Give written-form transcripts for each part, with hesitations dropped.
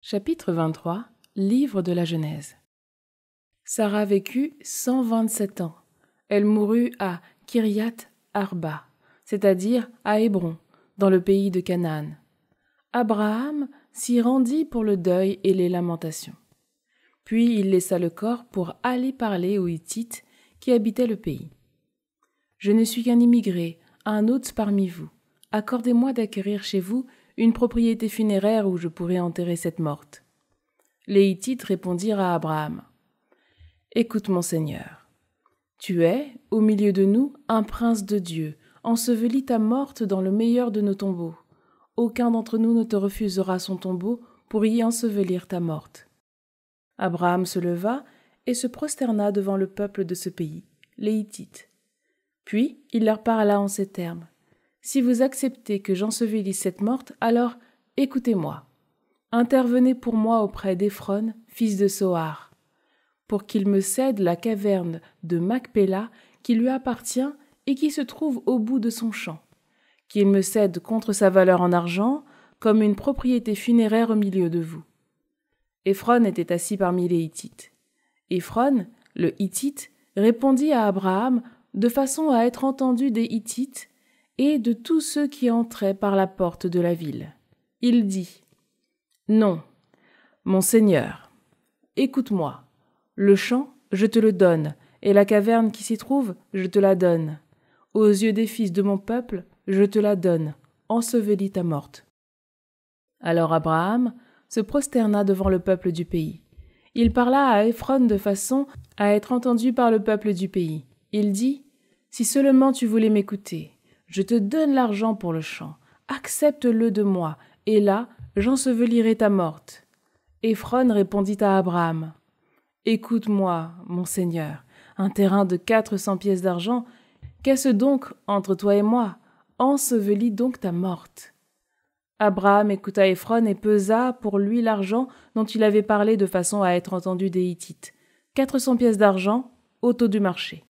Chapitre 23. Livre de la Genèse. Sarah vécut 127 ans. Elle mourut à Kiriath Arba, c'est-à-dire à Hébron, dans le pays de Canaan. Abraham s'y rendit pour le deuil et les lamentations. Puis il laissa le corps pour aller parler aux Hittites qui habitaient le pays. « Je ne suis qu'un immigré, un hôte parmi vous. Accordez-moi d'acquérir chez vous une propriété funéraire où je pourrai enterrer cette morte. » Les Hittites répondirent à Abraham. « Écoute, mon Seigneur. Tu es, au milieu de nous, un prince de Dieu. Ensevelis ta morte dans le meilleur de nos tombeaux. Aucun d'entre nous ne te refusera son tombeau pour y ensevelir ta morte. » Abraham se leva et se prosterna devant le peuple de ce pays, les Hittites. Puis il leur parla en ces termes. « Si vous acceptez que j'ensevelisse cette morte, alors écoutez-moi. Intervenez pour moi auprès d'Éphron, fils de Sohar, pour qu'il me cède la caverne de Macpéla qui lui appartient et qui se trouve au bout de son champ, qu'il me cède contre sa valeur en argent, comme une propriété funéraire au milieu de vous. » Éphron était assis parmi les Hittites. Éphron, le Hittite, répondit à Abraham de façon à être entendu des Hittites et de tous ceux qui entraient par la porte de la ville. Il dit : « Non, mon Seigneur, écoute-moi. Le champ, je te le donne, et la caverne qui s'y trouve, je te la donne. Aux yeux des fils de mon peuple, je te la donne. Ensevelis ta morte. » Alors Abraham se prosterna devant le peuple du pays. Il parla à Éphron de façon à être entendu par le peuple du pays. Il dit : « Si seulement tu voulais m'écouter, je te donne l'argent pour le champ. Accepte-le de moi, et là, j'ensevelirai ta morte. » Éphron répondit à Abraham : « Écoute-moi, mon Seigneur, un terrain de 400 pièces d'argent, qu'est-ce donc entre toi et moi? Ensevelis donc ta morte. » Abraham écouta Éphron et pesa pour lui l'argent dont il avait parlé de façon à être entendu des Hittites. 400 pièces d'argent, au taux du marché.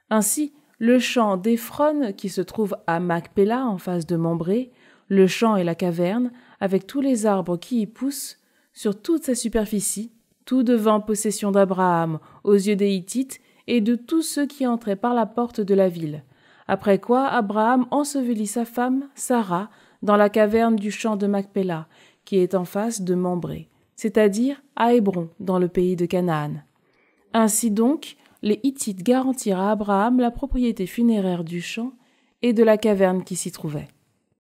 Ainsi, le champ d'Éphron, qui se trouve à Macpéla, en face de Mambré, le champ et la caverne, avec tous les arbres qui y poussent, sur toute sa superficie, tout devint possession d'Abraham aux yeux des Hittites et de tous ceux qui entraient par la porte de la ville. Après quoi, Abraham ensevelit sa femme, Sarah, dans la caverne du champ de Macpéla, qui est en face de Mambré, c'est-à-dire à Hébron, dans le pays de Canaan. Ainsi donc, les Hittites garantirent à Abraham la propriété funéraire du champ et de la caverne qui s'y trouvait.